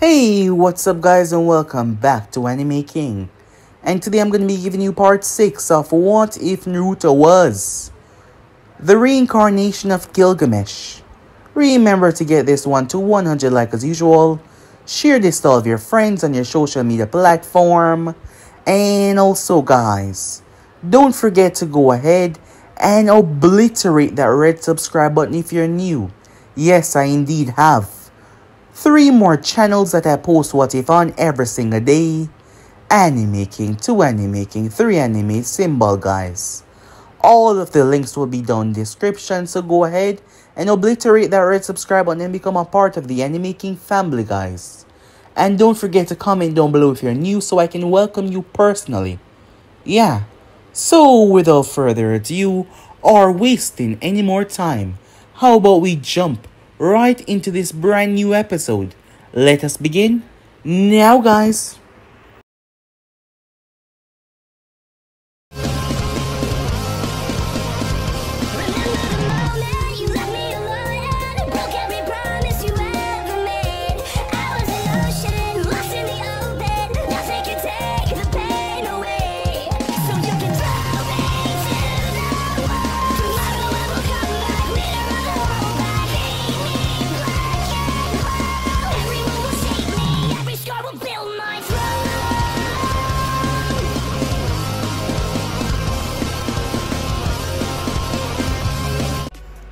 Hey, what's up guys and welcome back to Anime King. And today I'm going to be giving you part 6 of What If Naruto Was the Reincarnation of Gilgamesh. Remember to get this one to 100 likes as usual. Share this to all of your friends on your social media platform. And also guys, don't forget to go ahead and obliterate that red subscribe button if you're new. Yes, I indeed have 3 more channels that I post What If on every single day. Anime King, 2 Anime King, 3 Anime Symbol guys. All of the links will be down in the description, so go ahead and obliterate that red subscribe button and become a part of the Anime King family guys. And don't forget to comment down below if you're new so I can welcome you personally. Yeah, so without further ado or wasting any more time, how about we jump right into this brand new episode. Let us begin now guys.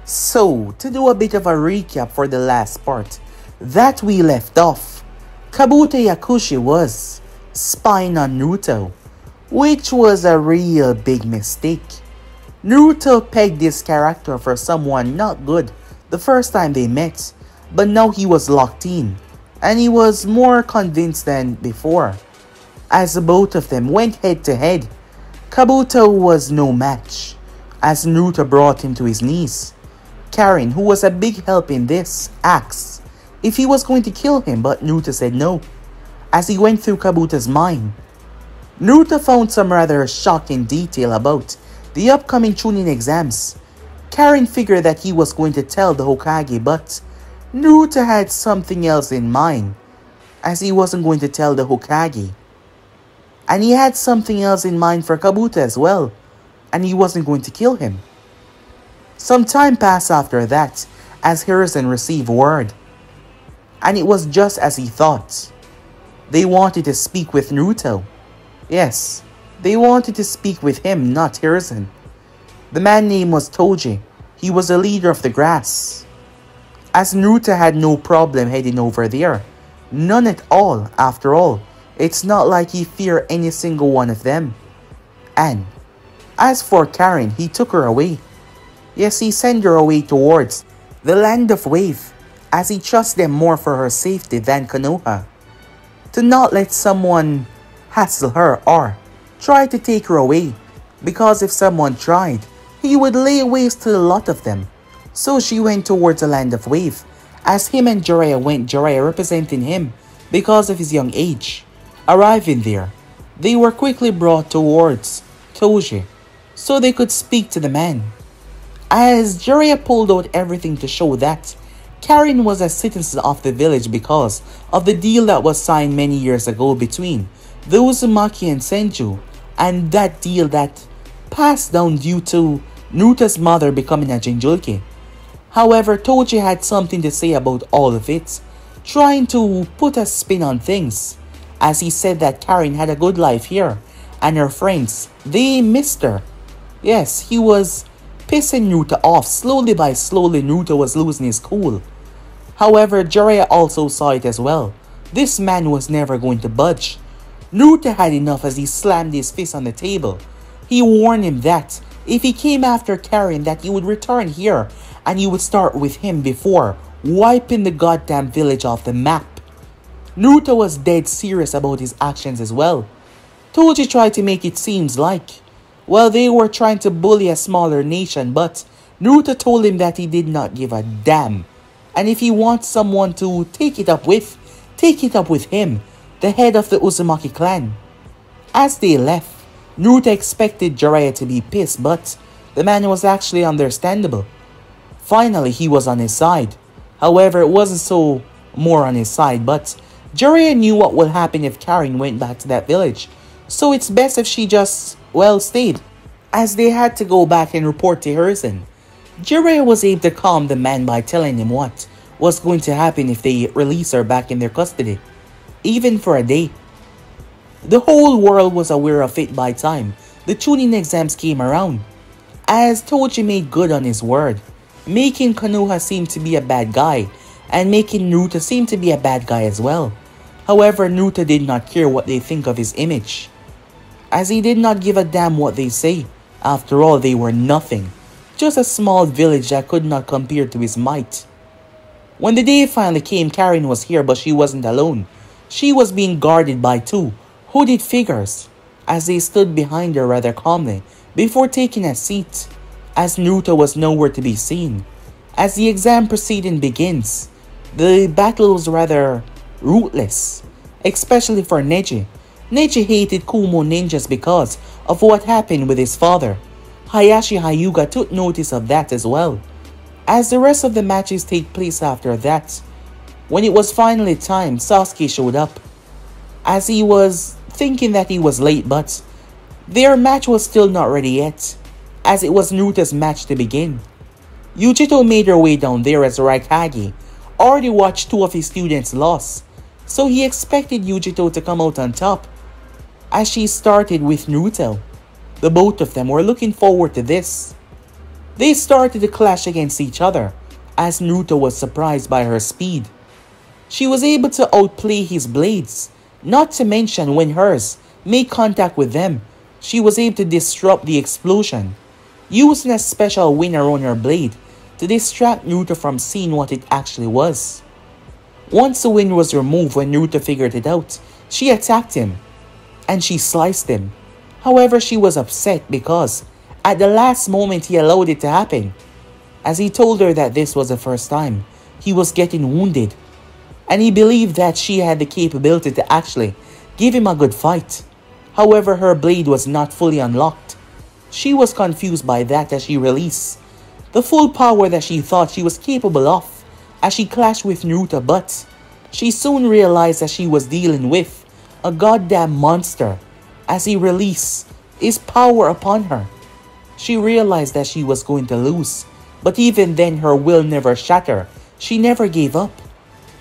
So, to do a bit of a recap for the last part that we left off, Kabuto Yakushi was spying on Naruto, which was a real big mistake. Naruto pegged this character for someone not good the first time they met, but now he was locked in, and he was more convinced than before. As both of them went head to head, Kabuto was no match, as Naruto brought him to his knees. Karin, who was a big help in this, asked if he was going to kill him, but Naruto said no, as he went through Kabuto's mind. Naruto found some rather shocking detail about the upcoming Chunin exams. Karin figured that he was going to tell the Hokage, but Naruto had something else in mind, as he wasn't going to tell the Hokage. And he had something else in mind for Kabuto as well, and he wasn't going to kill him. Some time passed after that, as Hiruzen received word. And it was just as he thought. They wanted to speak with Naruto. Yes, they wanted to speak with him, not Hiruzen. The man's name was Toji. He was the leader of the grass. As Naruto had no problem heading over there. None at all, after all. It's not like he feared any single one of them. And as for Karin, he took her away. Yes, he sent her away towards the land of Wave, as he trusts them more for her safety than Konoha. To not let someone hassle her or try to take her away, because if someone tried, he would lay waste to a lot of them. So she went towards the land of Wave, as him and Jiraiya went, Jiraiya representing him because of his young age. Arriving there, they were quickly brought towards Toji, so they could speak to the man. As Jiraiya pulled out everything to show that Karin was a citizen of the village because of the deal that was signed many years ago between the Uzumaki and Senju, and that deal that passed down due to Naruto's mother becoming a Jinchuriki. However, Toji had something to say about all of it, trying to put a spin on things, as he said that Karin had a good life here, and her friends, they missed her. Yes, he was pissing Naruto off. Slowly by slowly, Naruto was losing his cool. However, Jiraiya also saw it as well. This man was never going to budge. Naruto had enough as he slammed his fist on the table. He warned him that if he came after Karin, that he would return here and he would start with him before wiping the goddamn village off the map. Naruto was dead serious about his actions as well. Toji tried to make it seem like, well, they were trying to bully a smaller nation, but Naruto told him that he did not give a damn. And if he wants someone to take it up with him, the head of the Uzumaki clan. As they left, Naruto expected Jiraiya to be pissed, but the man was actually understandable. Finally, he was on his side. However, it wasn't so more on his side, but Jiraiya knew what would happen if Karin went back to that village, so it's best if she just, well, stayed, as they had to go back and report to Hiruzen. Jiraiya was able to calm the man by telling him what was going to happen if they release her back in their custody, even for a day. The whole world was aware of it by time the tuning exams came around, as Toji made good on his word, making Konoha seem to be a bad guy and making Naruto seem to be a bad guy as well. However, Naruto did not care what they think of his image, as he did not give a damn what they say. After all, they were nothing, just a small village that could not compare to his might. When the day finally came, Karin was here, but she wasn't alone. She was being guarded by two hooded figures, as they stood behind her rather calmly before taking a seat, as Naruto was nowhere to be seen. As the exam proceeding begins, the battle was rather ruthless, especially for Neji. Neji hated Kumo ninjas because of what happened with his father. Hayashi Hyuga took notice of that as well. As the rest of the matches take place after that, when it was finally time, Sasuke showed up, as he was thinking that he was late, but their match was still not ready yet, as it was Naruto's match to begin. Yujito made her way down there as Raikage already watched two of his students lose, so he expected Yujito to come out on top, as she started with Naruto. The both of them were looking forward to this. They started to clash against each other, as Naruto was surprised by her speed. She was able to outplay his blades, not to mention when hers made contact with them, she was able to disrupt the explosion, using a special wind around her blade to distract Naruto from seeing what it actually was. Once the wind was removed, when Naruto figured it out, she attacked him, and she sliced him. However, she was upset because at the last moment he allowed it to happen, as he told her that this was the first time he was getting wounded, and he believed that she had the capability to actually give him a good fight. However, her blade was not fully unlocked. She was confused by that as she released the full power that she thought she was capable of as she clashed with Naruto, but she soon realized that she was dealing with a goddamn monster as he released his power upon her. She realized that she was going to lose, but even then her will never shattered. She never gave up,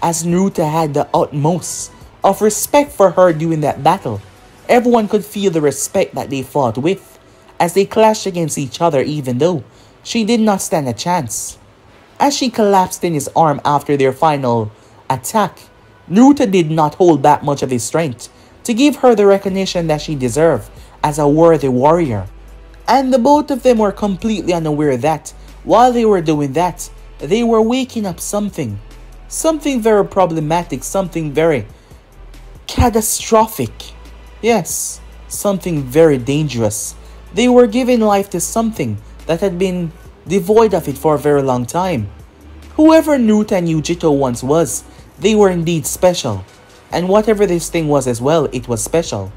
as Naruto had the utmost of respect for her during that battle. Everyone could feel the respect that they fought with, as they clashed against each other even though she did not stand a chance. As she collapsed in his arm after their final attack, Naruto did not hold back much of his strength to give her the recognition that she deserved as a worthy warrior. And the both of them were completely unaware that while they were doing that, they were waking up something very problematic, something very catastrophic. Yes, something very dangerous. They were giving life to something that had been devoid of it for a very long time. Whoever Naruto and Yujito once was, they were indeed special. And whatever this thing was as well, it was special.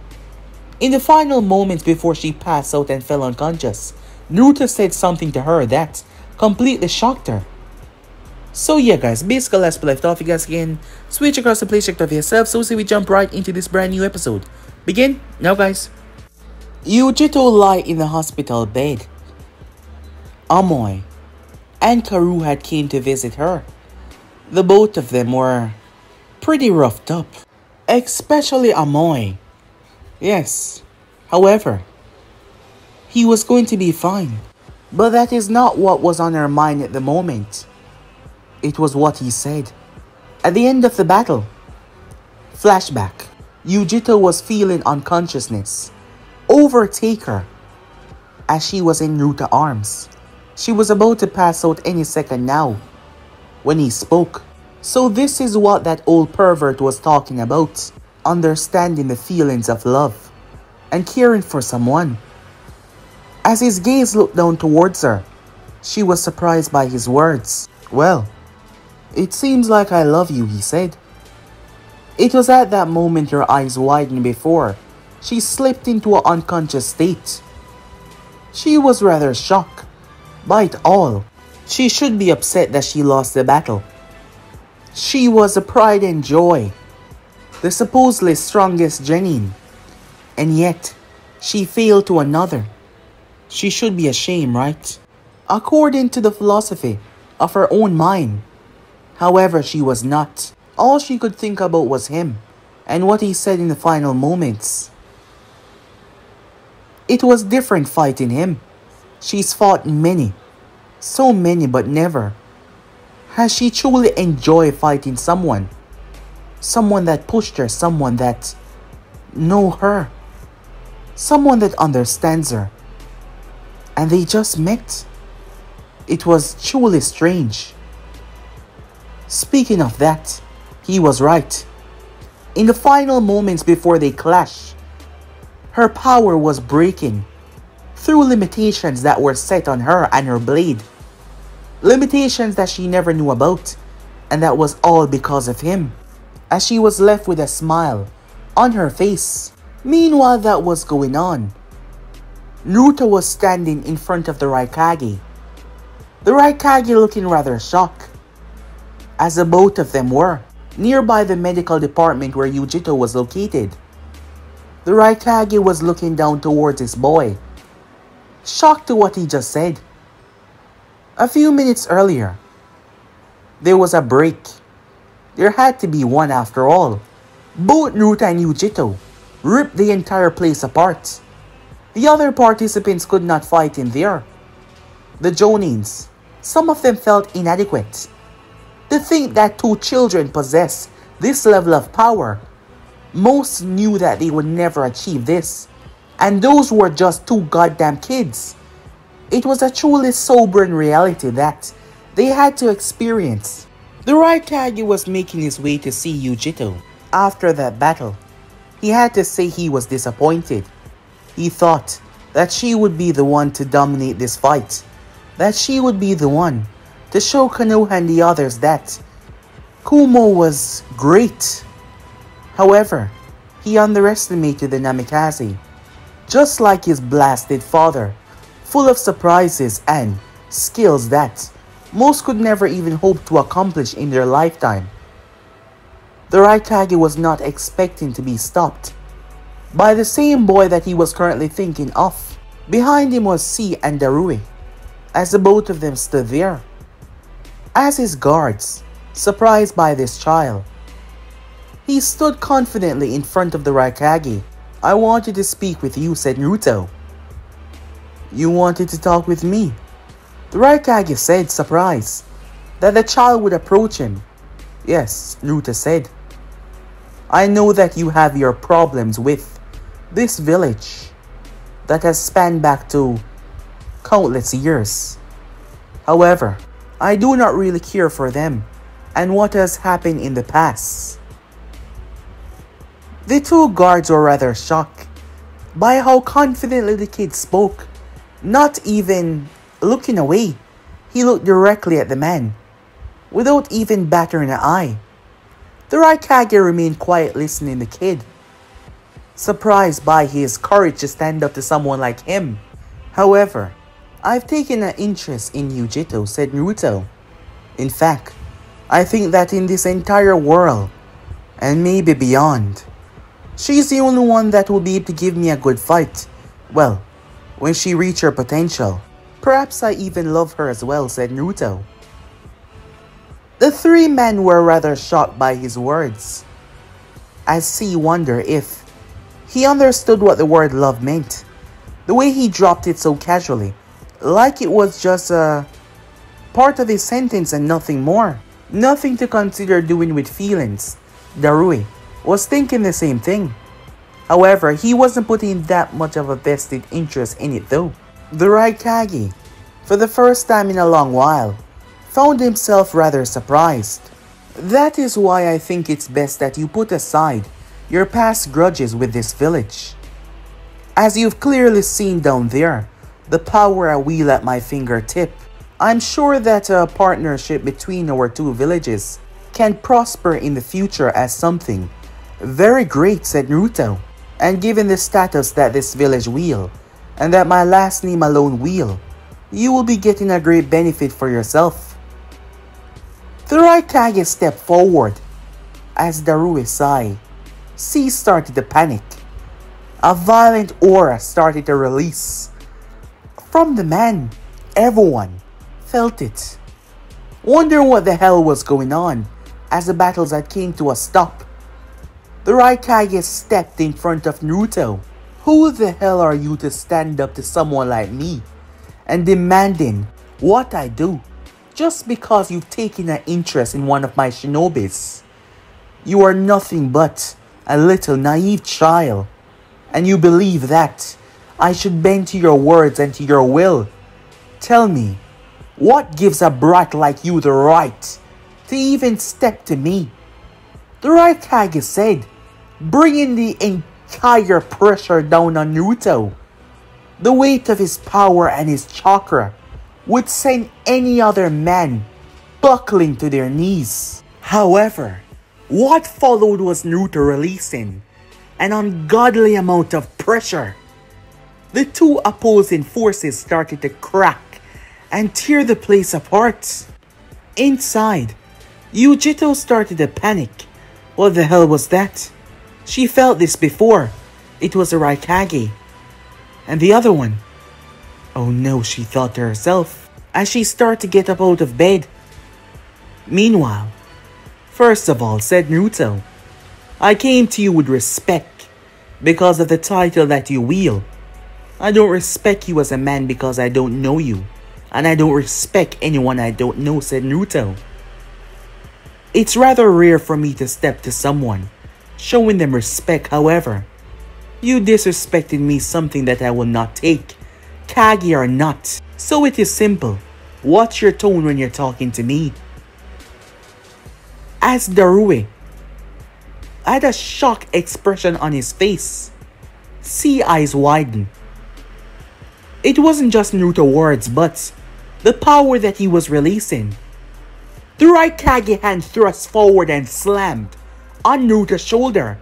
In the final moments before she passed out and fell unconscious, Naruto said something to her that completely shocked her. So yeah guys, basically let's left off, you guys can switch across the play check of yourself, so see we jump right into this brand new episode. Begin now guys. Yujito lie in the hospital bed. Amoy and Karu had came to visit her. The both of them were pretty roughed up, especially Amoy. Yes, however, he was going to be fine. But that is not what was on her mind at the moment. It was what he said at the end of the battle. Flashback. Yujito was feeling unconsciousness overtake her as she was in Naruto's arms. She was about to pass out any second now when he spoke. So this is what that old pervert was talking about. Understanding the feelings of love and caring for someone. As his gaze looked down towards her, she was surprised by his words. Well, it seems like I love you, he said. It was at that moment her eyes widened before she slipped into an unconscious state. She was rather shocked by it all. She should be upset that she lost the battle. She was a pride and joy the supposedly strongest genin, and yet she failed to another. She should be ashamed, right? According to the philosophy of her own mind. However, she was not. All she could think about was him and what he said in the final moments. It was different fighting him. She's fought many, so many, but never has she truly enjoyed fighting someone. Someone that pushed her, someone that knows her, someone that understands her. And they just met. It was truly strange. Speaking of that, he was right. In the final moments before they clashed, her power was breaking through limitations that were set on her and her blade. Limitations that she never knew about, and that was all because of him, as she was left with a smile on her face. Meanwhile that was going on, Naruto was standing in front of the Raikage. The Raikage looking rather shocked, as the both of them were, nearby the medical department where Yujito was located. The Raikage was looking down towards his boy, shocked to what he just said. A few minutes earlier, there was a break. There had to be one after all. Both Naruto and Yujito ripped the entire place apart. The other participants could not fight in there. The Jonins, some of them felt inadequate. To think that two children possess this level of power, most knew that they would never achieve this. And those were just two goddamn kids. It was a truly sobering reality that they had to experience. The Raikage was making his way to see Yujito. After that battle, he had to say he was disappointed. He thought that she would be the one to dominate this fight. That she would be the one to show Konoha and the others that Kumo was great. However, he underestimated the Namikaze, just like his blasted father, full of surprises and skills that most could never even hope to accomplish in their lifetime. The Raikage was not expecting to be stopped by the same boy that he was currently thinking of. Behind him was C and Darui, as the both of them stood there as his guards, surprised by this child. He stood confidently in front of the Raikage. "I wanted to speak with you," said Naruto. "You wanted to talk with me?" The Raikage said, surprised that the child would approach him. "Yes," Naruto said. "I know that you have your problems with this village that has spanned back to countless years. However, I do not really care for them and what has happened in the past." The two guards were rather shocked by how confidently the kid spoke. Not even looking away, he looked directly at the man, without even battering an eye. The Raikage remained quiet, listening to the kid, surprised by his courage to stand up to someone like him. "However, I've taken an interest in Yujito," said Naruto. "In fact, I think that in this entire world, and maybe beyond, she's the only one that will be able to give me a good fight. Well, when she reaches her potential. Perhaps I even love her as well," said Naruto. The three men were rather shocked by his words, as C wondered if he understood what the word love meant. The way he dropped it so casually, like it was just a part of his sentence and nothing more. Nothing to consider doing with feelings. Darui was thinking the same thing. However, he wasn't putting that much of a vested interest in it though. The Raikage, for the first time in a long while, found himself rather surprised. "That is why I think it's best that you put aside your past grudges with this village. As you've clearly seen down there, the power I wield at my fingertip. I'm sure that a partnership between our two villages can prosper in the future as something very great," said Naruto. "And given the status that this village wield, and that my last name alone wield, you will be getting a great benefit for yourself." The Raikage stepped forward as Darui sighed. C started to panic. A violent aura started to release. From the man, everyone felt it. Wondering what the hell was going on as the battles had came to a stop. The Raikage stepped in front of Naruto. Who the hell are you to stand up to someone like me and demanding what I do just because you've taken an interest in one of my shinobis? You are nothing but a little naive child, and you believe that I should bend to your words and to your will. Tell me, what gives a brat like you the right to even step to me? The Raikage said, bringing the entire pressure down on Naruto. The weight of his power and his chakra would send any other man buckling to their knees. However, what followed was Naruto releasing an ungodly amount of pressure. The two opposing forces started to crack and tear the place apart. Inside, Yujito started to panic. What the hell was that? She felt this before. It was a Raikage. And the other one? Oh no, she thought to herself as she started to get up out of bed. Meanwhile, first of all, said Naruto, I came to you with respect because of the title that you wield. I don't respect you as a man because I don't know you. And I don't respect anyone I don't know, said Naruto. It's rather rare for me to step to someone, showing them respect. However, you disrespected me, something that I will not take, Kage or not. So it is simple. Watch your tone when you're talking to me. As Darue had a shocked expression on his face, C eyes widened. It wasn't just Naruto words, but the power that he was releasing. The Raikage hand thrust forward and slammed on Naruto's shoulder.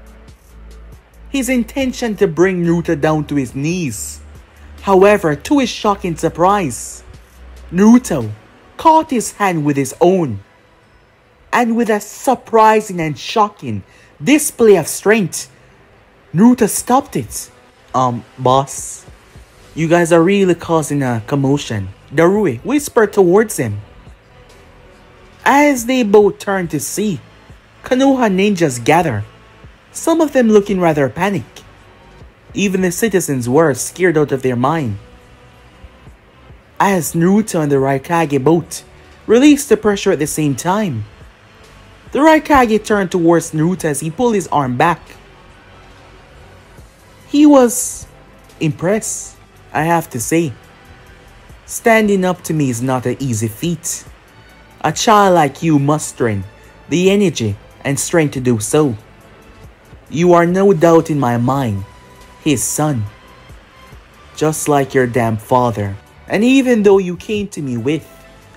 His intention to bring Naruto down to his knees. However, to his shocking surprise, Naruto caught his hand with his own. And with a surprising and shocking display of strength, Naruto stopped it. Boss, you guys are really causing a commotion, Darue whispered towards him. As they both turned to see, Konoha ninjas gather, some of them looking rather panicked. Even the citizens were scared out of their mind. As Naruto and the Raikage both released the pressure at the same time, the Raikage turned towards Naruto as he pulled his arm back. He was impressed, I have to say. Standing up to me is not an easy feat. A child like you mustering the energy and strength to do so. You are no doubt in my mind his son, just like your damn father. And even though you came to me with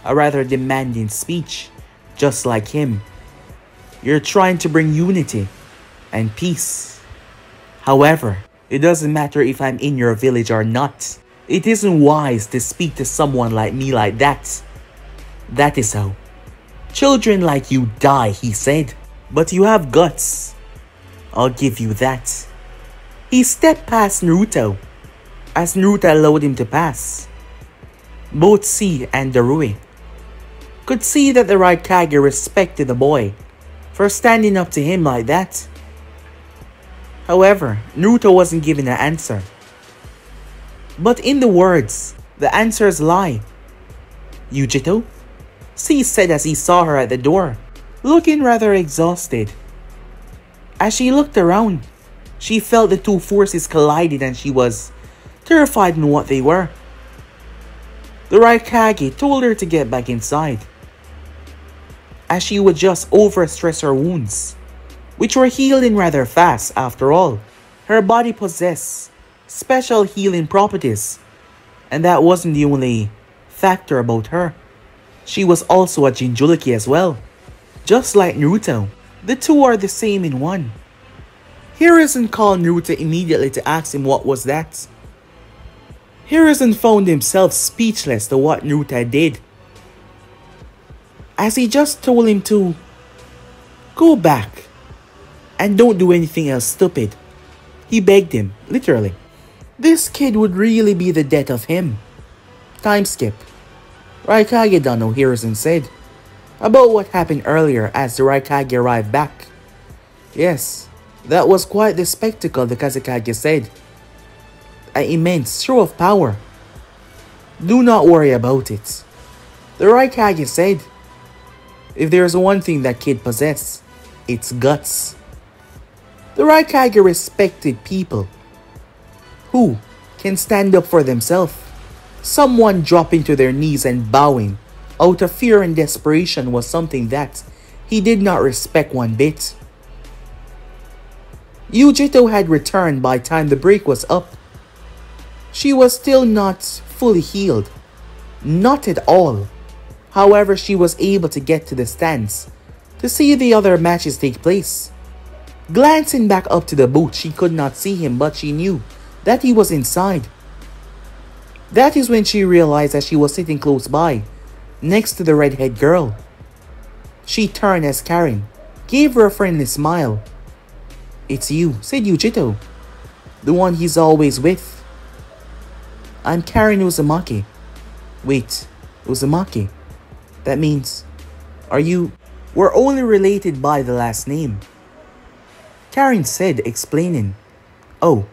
a rather demanding speech, just like him, you're trying to bring unity and peace. However, it doesn't matter if I'm in your village or not. It isn't wise to speak to someone like me like that. That is how children like you die, he said. But you have guts. I'll give you that. He stepped past Naruto as Naruto allowed him to pass. Both C and Darue could see that the Raikage respected the boy for standing up to him like that. However, Naruto wasn't given an answer. But in the words, the answers lie. Yujito? C said as he saw her at the door, looking rather exhausted. As she looked around, she felt the two forces collided and she was terrified in what they were. The Raikage told her to get back inside, as she would just overstress her wounds, which were healing rather fast after all. Her body possessed special healing properties, and that wasn't the only factor about her. She was also a Jinchuriki as well. Just like Naruto, the two are the same in one. Hiruzen called Naruto immediately to ask him what was that. Hiruzen found himself speechless to what Naruto did, as he just told him to go back And don't do anything else stupid. He begged him, literally. This kid would really be the death of him. Time skip. Raikage Dano Hiruzen said about what happened earlier as the Raikage arrived back. Yes, that was quite the spectacle, the Kazekage said. An immense show of power. Do not worry about it. The Raikage said, if there's one thing that kid possesses, it's guts. The Raikage respected people who can stand up for themselves. Someone dropping to their knees and bowing out of fear and desperation was something that he did not respect one bit. Yujito had returned by the time the break was up. She was still not fully healed. Not at all. However, she was able to get to the stands to see the other matches take place. Glancing back up to the booth, she could not see him, but she knew that he was inside. That is when she realized that she was sitting close by, next to the redhead girl. She turned as Karen gave her a friendly smile. It's you, said Yujito. The one he's always with. I'm Karen Uzumaki. Wait, Uzumaki? That means, we're only related by the last name. Karen said, explaining. Oh,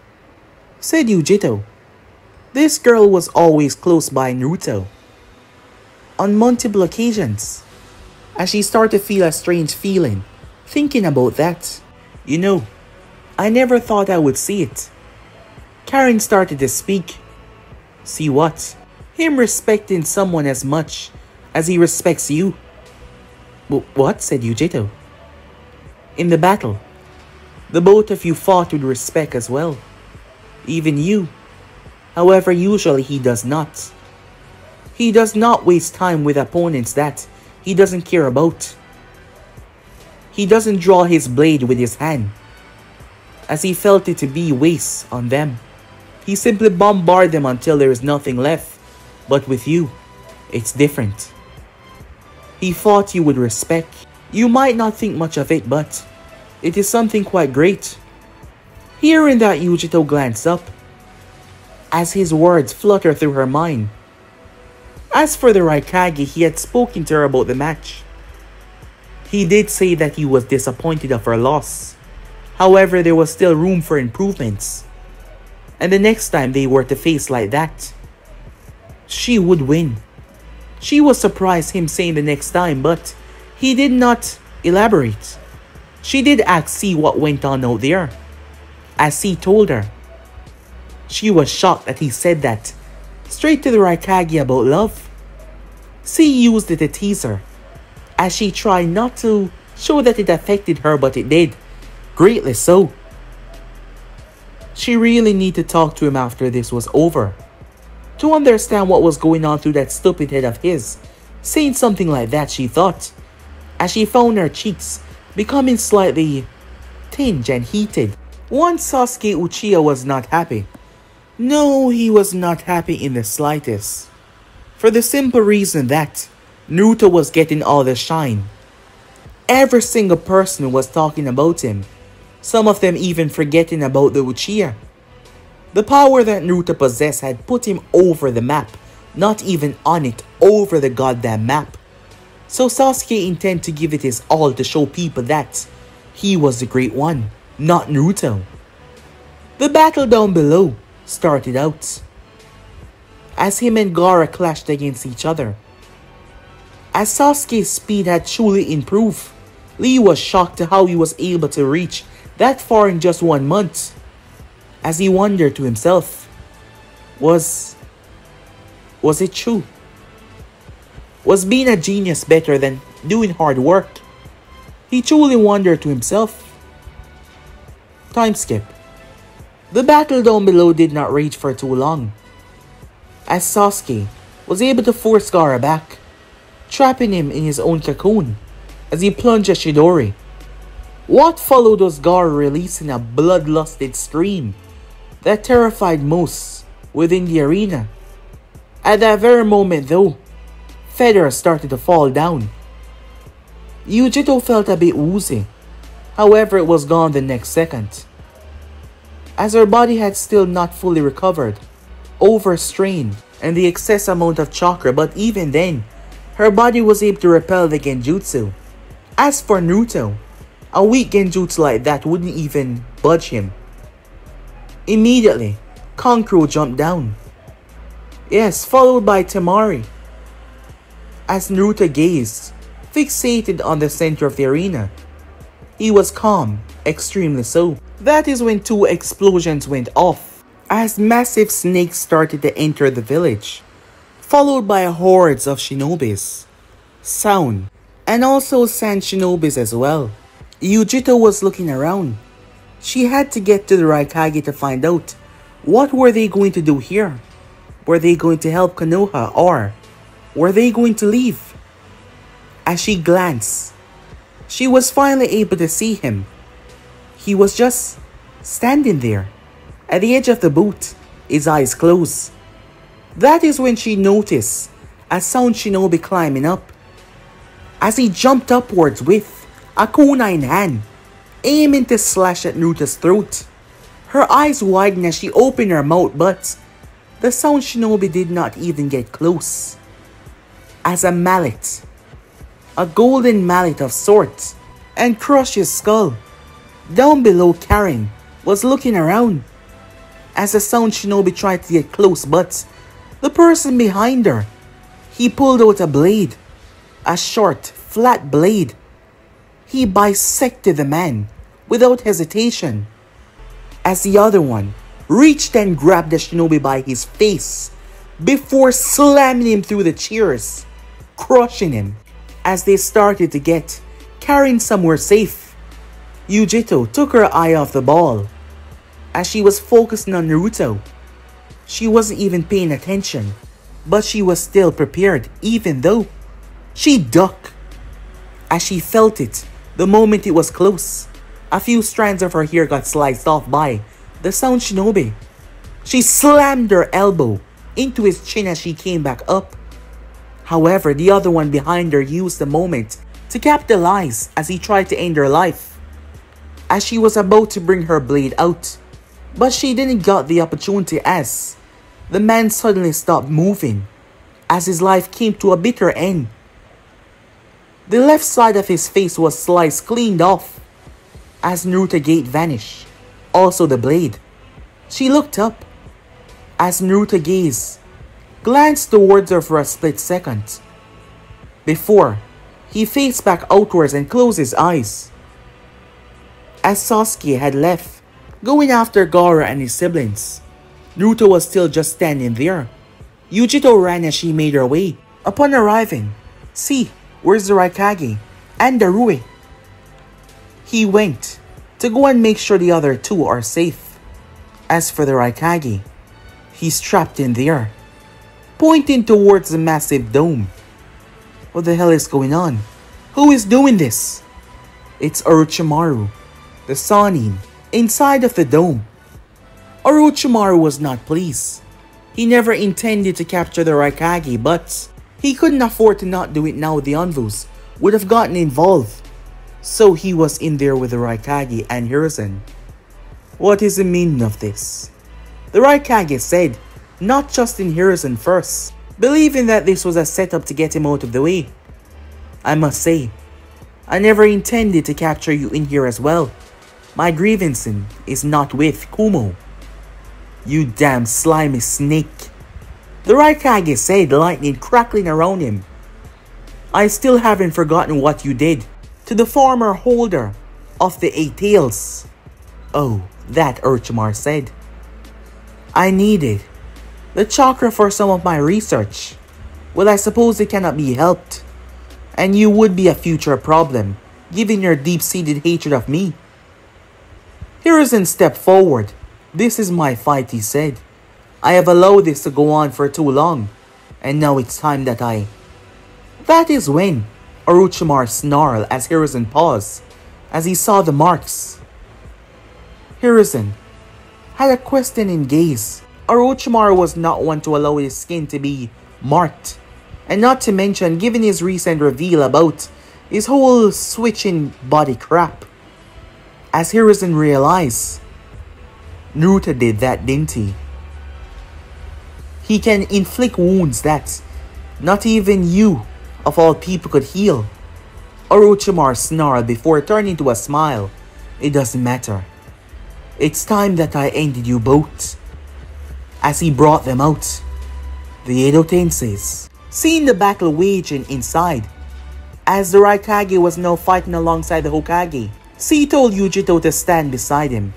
said Yujito. This girl was always close by Naruto. On multiple occasions. As she started to feel a strange feeling, thinking about that. You know, I never thought I would see it. Karen started to speak. See what? Him respecting someone as much as he respects you. What? Said Yujito. In the battle, the both of you fought with respect as well. Even you. However, usually he does not. He does not waste time with opponents that he doesn't care about. He doesn't draw his blade with his hand, as he felt it to be waste on them. He simply bombards them until there is nothing left. But with you, it's different. He fought you with respect. You might not think much of it, but it is something quite great. Hearing that, Yujito glanced up, as his words fluttered through her mind. As for the Raikage, he had spoken to her about the match. He did say that he was disappointed of her loss. However, there was still room for improvements. And the next time they were to face like that, she would win. She was surprised him saying the next time, but he did not elaborate. She did ask see what went on out there, as he told her. She was shocked that he said that straight to the Raikage about love. C used it to tease her, as she tried not to show that it affected her, but it did, greatly so. She really needed to talk to him after this was over, to understand what was going on through that stupid head of his, saying something like that, she thought, as she found her cheeks becoming slightly tinged and heated. Once Sasuke Uchiha was not happy. No, he was not happy in the slightest. For the simple reason that Naruto was getting all the shine. Every single person was talking about him. Some of them even forgetting about the Uchiha. The power that Naruto possessed had put him over the map. Not even on it, over the goddamn map. So Sasuke intended to give it his all to show people that he was the great one, not Naruto. The battle down below started out, as him and Gaara clashed against each other. As Sasuke's speed had truly improved, Lee was shocked to how he was able to reach that far in just 1 month. As he wondered to himself, was it true? Was being a genius better than doing hard work? He truly wondered to himself. Time skip. The battle down below did not rage for too long, as Sasuke was able to force Gaara back, trapping him in his own cocoon as he plunged at Chidori. What followed was Gaara releasing a bloodlusted scream that terrified most within the arena. At that very moment though, feathers started to fall down. Yujito felt a bit woozy, However, it was gone the next second, as her body had still not fully recovered, overstrained, and the excess amount of chakra, but even then, her body was able to repel the genjutsu. As for Naruto, a weak genjutsu like that wouldn't even budge him. Immediately, Kankuro jumped down. Yes, followed by Temari. As Naruto gazed, fixated on the center of the arena, he was calm, extremely so. That is when two explosions went off, as massive snakes started to enter the village, followed by hordes of shinobis, sound, and also sand shinobis as well. Yujito was looking around. She had to get to the Raikage to find out what were they going to do here. Were they going to help Konoha, or were they going to leave? As she glanced, she was finally able to see him. He was just standing there, at the edge of the booth, his eyes closed. That is when she noticed a sound shinobi climbing up, as he jumped upwards with a kunai in hand, aiming to slash at Naruto's throat. Her eyes widened as she opened her mouth, but the sound shinobi did not even get close. As a mallet, a golden mallet of sorts, and crushed his skull. Down below, Karen was looking around as the sound shinobi tried to get close, but the person behind her, he pulled out a blade, a short, flat blade. He bisected the man without hesitation, as the other one reached and grabbed the shinobi by his face before slamming him through the chairs, crushing him. As they started to get Karen somewhere safe, Yujito took her eye off the ball as she was focusing on Naruto. She wasn't even paying attention, but she was still prepared, even though she ducked as she felt it the moment it was close. A few strands of her hair got sliced off by the sound shinobi. She slammed her elbow into his chin as she came back up. However, the other one behind her used the moment to capitalize as he tried to end her life, as she was about to bring her blade out. But she didn't get the opportunity, as the man suddenly stopped moving as his life came to a bitter end. The left side of his face was sliced cleaned off as Naruto Gate vanished, also the blade. She looked up as Naruto gazed, glanced towards her for a split second, before he faced back outwards and closed his eyes. As Sasuke had left, going after Gaara and his siblings, Naruto was still just standing there. Yujito ran as she made her way. Upon arriving, see, where's the Raikage and Darui? He went to go and make sure the other two are safe. As for the Raikage, he's trapped in there, pointing towards the massive dome. What the hell is going on? Who is doing this? It's Orochimaru, the Sannin, inside of the dome. Orochimaru was not pleased. He never intended to capture the Raikage, but he couldn't afford to not do it now the Anvus would have gotten involved. So he was in there with the Raikage and Hiruzen. What is the meaning of this? The Raikage said, not just in Hiruzen first, believing that this was a setup to get him out of the way. I must say, I never intended to capture you in here as well. My grievance is not with Kumo. You damn slimy snake. The Raikage said, lightning crackling around him. I still haven't forgotten what you did to the former holder of the 8 tails. Oh, that Orochimaru said. I needed the chakra for some of my research. Well, I suppose it cannot be helped. And you would be a future problem, given your deep-seated hatred of me. Hiruzen stepped forward. This is my fight, he said. I have allowed this to go on for too long, and now it's time that I... That is when Orochimaru snarled as Hiruzen paused, as he saw the marks. Hiruzen had a questioning gaze. Orochimaru was not one to allow his skin to be marked, and not to mention given his recent reveal about his whole switching body crap. As Hiruzen realized, Naruto did that, didn't he? He can inflict wounds that not even you, of all people, could heal. Orochimaru snarled before turning to a smile. It doesn't matter. It's time that I ended you both. As he brought them out, the Edo Tenseis, seeing the battle waging inside, as the Raikage was now fighting alongside the Hokage, C told Yujito to stand beside him,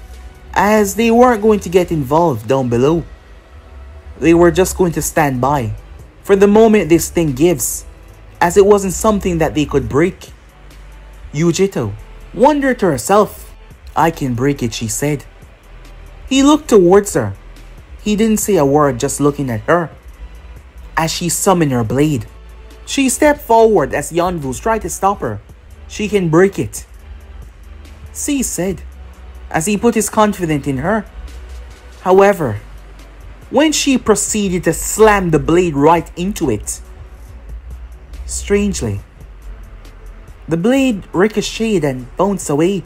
as they weren't going to get involved down below. They were just going to stand by for the moment this thing gives, as it wasn't something that they could break. Yujito wondered to herself. I can break it, she said. He looked towards her. He didn't say a word, just looking at her. As she summoned her blade, she stepped forward as Yonvu tried to stop her. She can break it, C said, as he put his confidence in her. However, when she proceeded to slam the blade right into it, strangely, the blade ricocheted and bounced away,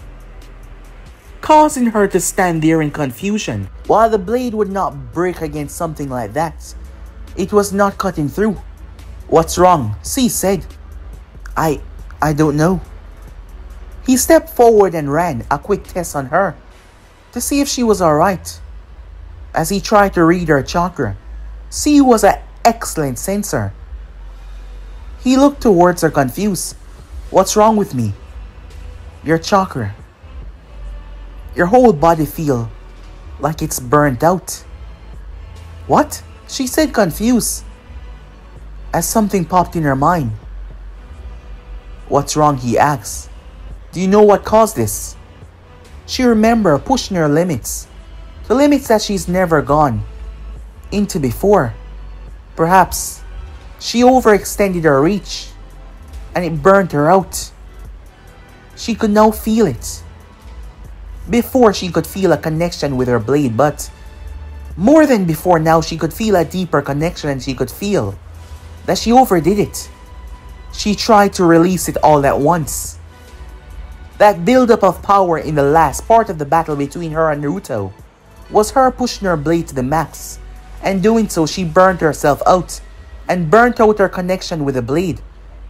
causing her to stand there in confusion. While the blade would not break against something like that, it was not cutting through. What's wrong? C said. I don't know. He stepped forward and ran a quick test on her to see if she was alright. As he tried to read her chakra, C was an excellent sensor. He looked towards her confused. What's wrong with me? Your chakra. Your whole body feel like it's burnt out. What? She said, confused, as something popped in her mind. What's wrong? He asked. Do you know what caused this? She remembered pushing her limits. The limits that she's never gone into before. Perhaps she overextended her reach and it burnt her out. She could now feel it. Before, she could feel a connection with her blade, but more than before, now she could feel a deeper connection, and she could feel that she overdid it. She tried to release it all at once. That buildup of power in the last part of the battle between her and Naruto was her pushing her blade to the max, and doing so she burnt herself out and burnt out her connection with the blade.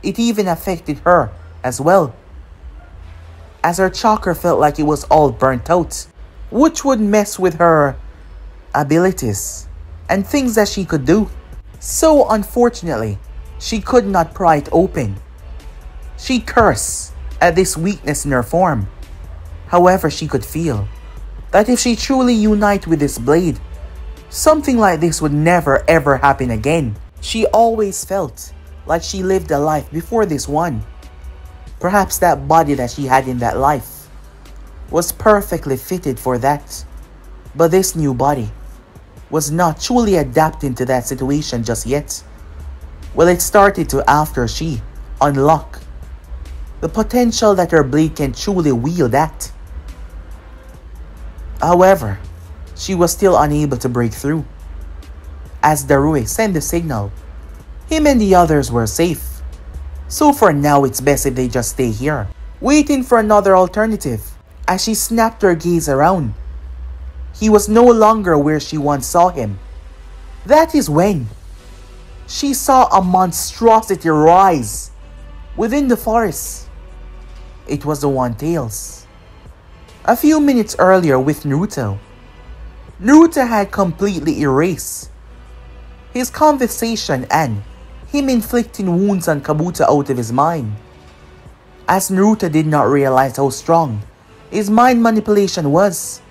It even affected her as well, as her chakra felt like it was all burnt out, which would mess with her abilities and things that she could do. So unfortunately, she could not pry it open. She cursed at this weakness in her form. However, she could feel that if she truly unite with this blade, something like this would never ever happen again. She always felt like she lived a life before this one. Perhaps that body that she had in that life was perfectly fitted for that. But this new body was not truly adapting to that situation just yet. Well, it started to after she unlocked the potential that her blade can truly wield at. However, she was still unable to break through. As Darue sent the signal, him and the others were safe. So for now, it's best if they just stay here, waiting for another alternative. As she snapped her gaze around, he was no longer where she once saw him. That is when she saw a monstrosity rise within the forest. It was the One Tails. A few minutes earlier with Naruto, Naruto had completely erased his conversation and him inflicting wounds on Kabuto out of his mind, as Naruto did not realize how strong his mind manipulation was,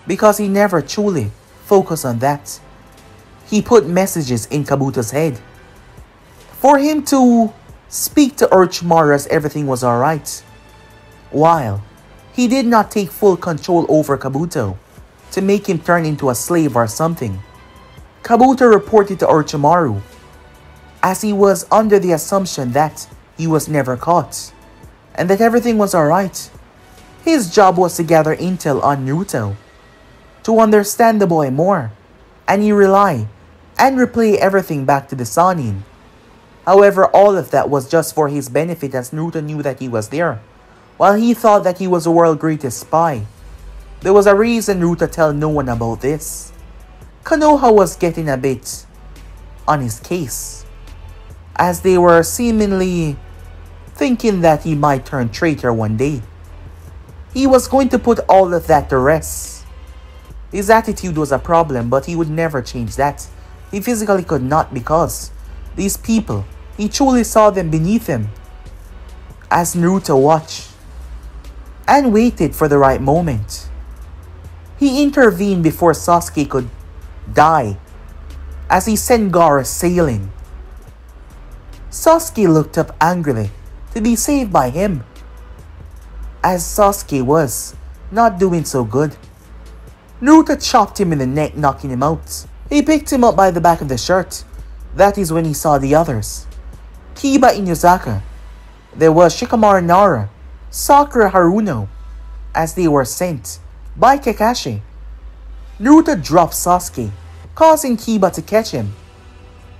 because he never truly focused on that. He put messages in Kabuto's head for him to speak to Orochimaru as everything was alright, while he did not take full control over Kabuto to make him turn into a slave or something. Kabuto reported to Orochimaru, as he was under the assumption that he was never caught and that everything was alright. His job was to gather intel on Naruto, to understand the boy more, and he relay and replay everything back to the Sannin. However, all of that was just for his benefit, as Naruto knew that he was there, While he thought that he was the world's greatest spy, there was a reason Naruto tell no one about this. Konoha was getting a bit on his case, as they were seemingly thinking that he might turn traitor one day. He was going to put all of that to rest. His attitude was a problem, but he would never change that. He physically could not, because these people, he truly saw them beneath him. As Naruto watched and waited for the right moment, he intervened before Sasuke could die, as he sent Gaara sailing. Sasuke looked up angrily to be saved by him, as Sasuke was not doing so good. Naruto chopped him in the neck, knocking him out. He picked him up by the back of the shirt. That is when he saw the others. Kiba Inuzaka. There was Shikamaru Nara, Sakura Haruno, as they were sent by Kakashi. Naruto dropped Sasuke, causing Kiba to catch him.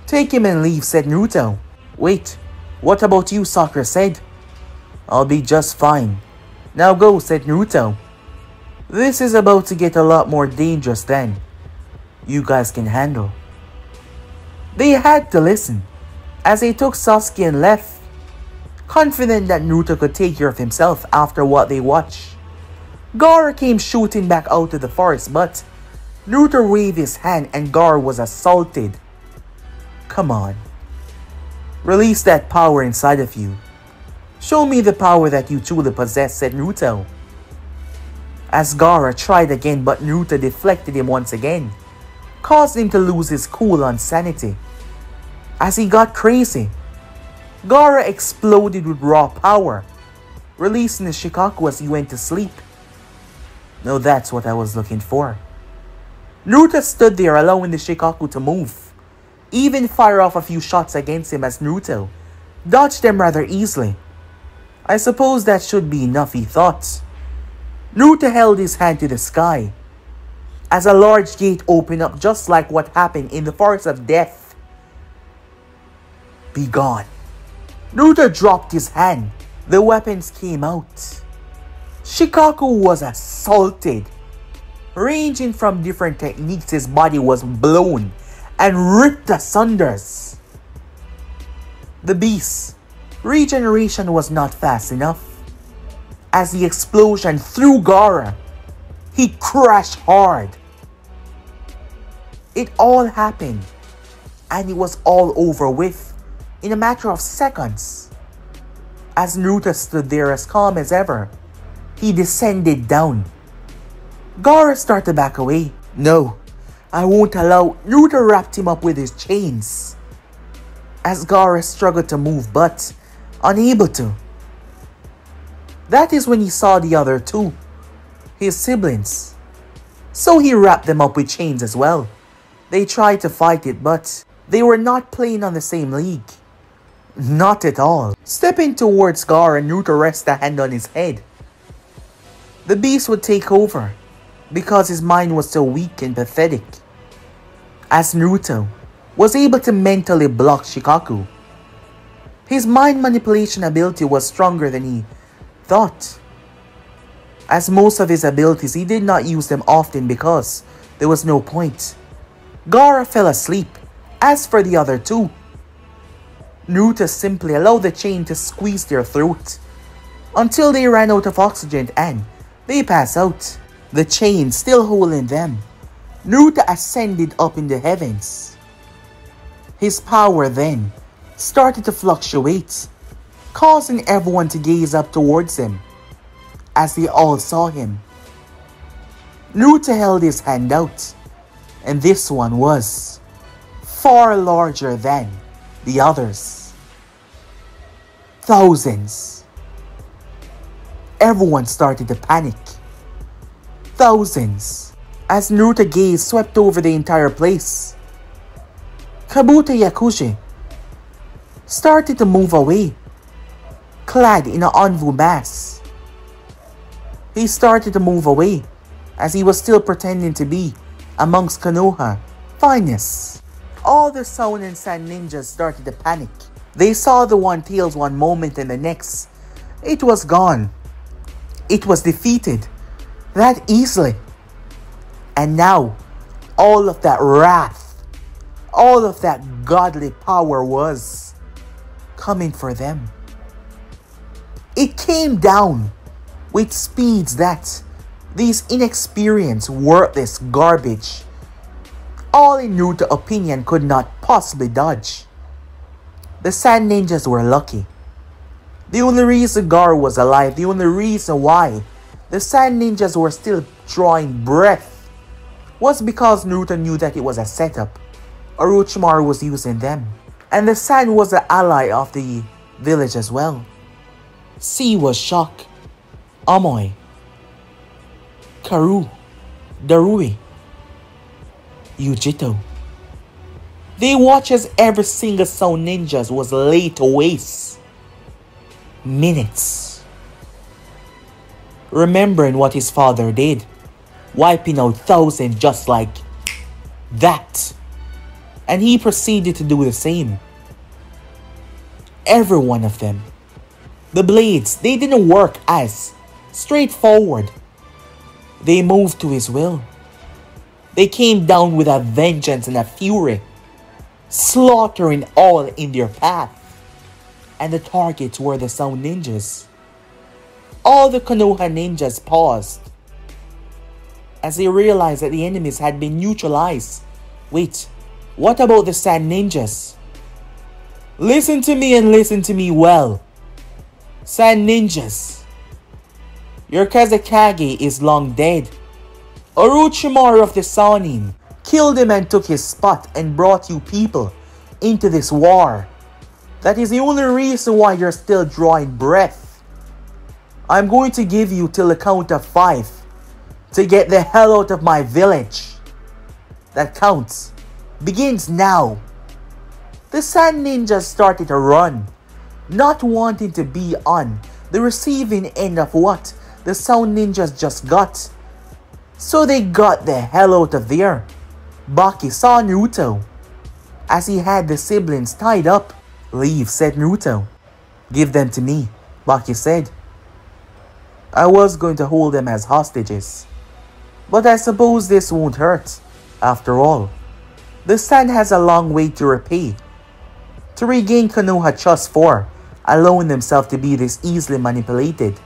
"Take him and leave," said Naruto. "Wait, what about you?" Sakura said. "I'll be just fine. Now go," said Naruto. "This is about to get a lot more dangerous than you guys can handle." They had to listen, as they took Sasuke and left, confident that Naruto could take care of himself after what they watched. Gaara came shooting back out of the forest, but Naruto waved his hand and Gaara was assaulted. "Come on. Release that power inside of you. Show me the power that you truly possess," said Naruto. As Gaara tried again, but Naruto deflected him once again, causing him to lose his cool on sanity. As he got crazy, Gaara exploded with raw power, releasing the Shikaku as he went to sleep. Now that's what I was looking for. Naruto stood there, allowing the Shikaku to move, even fire off a few shots against him, as Naruto dodged them rather easily. I suppose that should be enough, he thought. Naruto held his hand to the sky, as a large gate opened up, just like what happened in the Forest of Death. "Be gone." Naruto dropped his hand. The weapons came out. Shikaku was assaulted. Ranging from different techniques, his body was blown and ripped asunder. The beast's regeneration was not fast enough. As the explosion threw Gaara, he crashed hard. It all happened, and it was all over with in a matter of seconds. As Naruto stood there as calm as ever, he descended down. Gaara started to back away. "No, I won't allow." Naruto wrapped him up with his chains, as Gaara struggled to move, but unable to. That is when he saw the other two, his siblings. So he wrapped them up with chains as well. They tried to fight it, but they were not playing on the same league. Not at all. Stepping towards Gaara, Naruto rested a hand on his head. The beast would take over, because his mind was so weak and pathetic. As Naruto was able to mentally block Shikaku, his mind manipulation ability was stronger than he thought. As most of his abilities, he did not use them often because there was no point. Gaara fell asleep. As for the other two, Naruto simply allowed the chain to squeeze their throat until they ran out of oxygen and they passed out. The chain still holding them, Naruto ascended up in the heavens. His power then started to fluctuate, causing everyone to gaze up towards him as they all saw him. Naruto held his hand out, and this one was far larger than the others. Thousands. Everyone started to panic. Thousands. As Naruto's gaze swept over the entire place, Kabuto Yakushi started to move away, clad in an Anvu mask. He started to move away as he was still pretending to be amongst Konoha finest. All the Sound and Sand ninjas started to panic. They saw the One Tails one moment and the next, it was gone. it was defeated that easily. And now, all of that wrath, all of that godly power was coming for them. It came down with speeds that these inexperienced, worthless garbage, all in Naruto's opinion, could not possibly dodge. The Sand Ninjas were lucky. The only reason Gaara was alive, the only reason why the Sand Ninjas were still drawing breath, was because Naruto knew that it was a setup. Orochimaru was using them. And the Sand was an ally of the village as well. C was shocked. Amoy, Karu, Darui, Yujito. They watched as every single Sound Ninjas was laid to waste. Minutes. Remembering what his father did, wiping out thousands just like that. And he proceeded to do the same. Every one of them. The blades, they didn't work as straightforward. They moved to his will. They came down with a vengeance and a fury, slaughtering all in their path. And the targets were the Sound Ninjas. All the Konoha ninjas paused as they realized that the enemies had been neutralized. Wait, what about the Sand Ninjas? Listen to me and listen to me well. Sand Ninjas, your Kazekage is long dead. Orochimaru of the Sannin killed him and took his spot and brought you people into this war. That is the only reason why you're still drawing breath. I'm going to give you till the count of 5 to get the hell out of my village. That count begins now. The Sand Ninjas started to run, not wanting to be on the receiving end of what the Sound Ninjas just got. So they got the hell out of there. Baki saw Naruto as he had the siblings tied up. Leave, said Naruto. Give them to me, Baki said. I was going to hold them as hostages, but I suppose this won't hurt. After all, the Sand has a long way to repay to regain Konoha trust for allowing themselves to be this easily manipulated.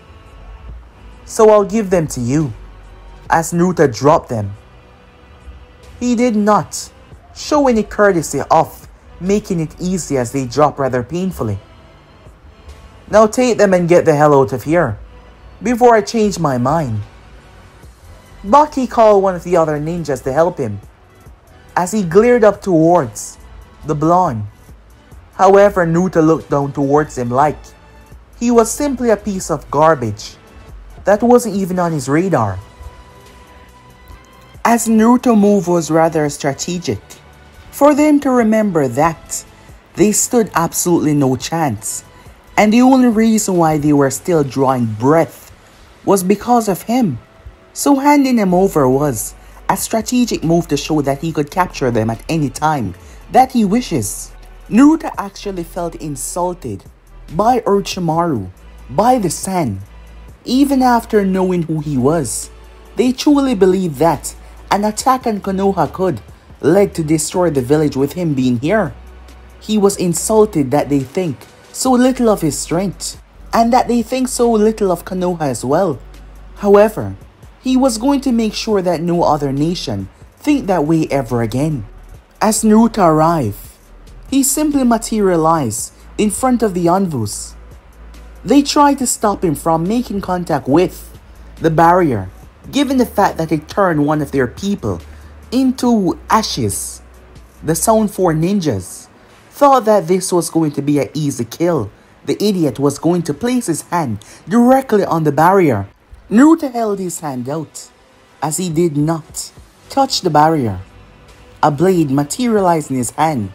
So I'll give them to you, as Naruto dropped them. He did not show any courtesy of making it easy as they drop rather painfully. Now take them and get the hell out of here, before I change my mind. Baki called one of the other ninjas to help him, as he glared up towards the blonde. However, Naruto looked down towards him like he was simply a piece of garbage that wasn't even on his radar. As Naruto's move was rather strategic, for them to remember that they stood absolutely no chance, and the only reason why they were still drawing breath was because of him. So handing him over was a strategic move to show that he could capture them at any time that he wishes. Naruto actually felt insulted by Orochimaru, by the Sand. Even after knowing who he was, they truly believed that an attack on Konoha could lead to destroy the village with him being here. He was insulted that they think so little of his strength, and that they think so little of Konoha as well. However, he was going to make sure that no other nation think that way ever again. As Naruto arrived, he simply materialized in front of the Anvus. They tried to stop him from making contact with the barrier, given the fact that it turned one of their people into ashes. The Sound 4 ninjas thought that this was going to be an easy kill. The idiot was going to place his hand directly on the barrier. Naruto held his hand out as he did not touch the barrier. A blade materialized in his hand.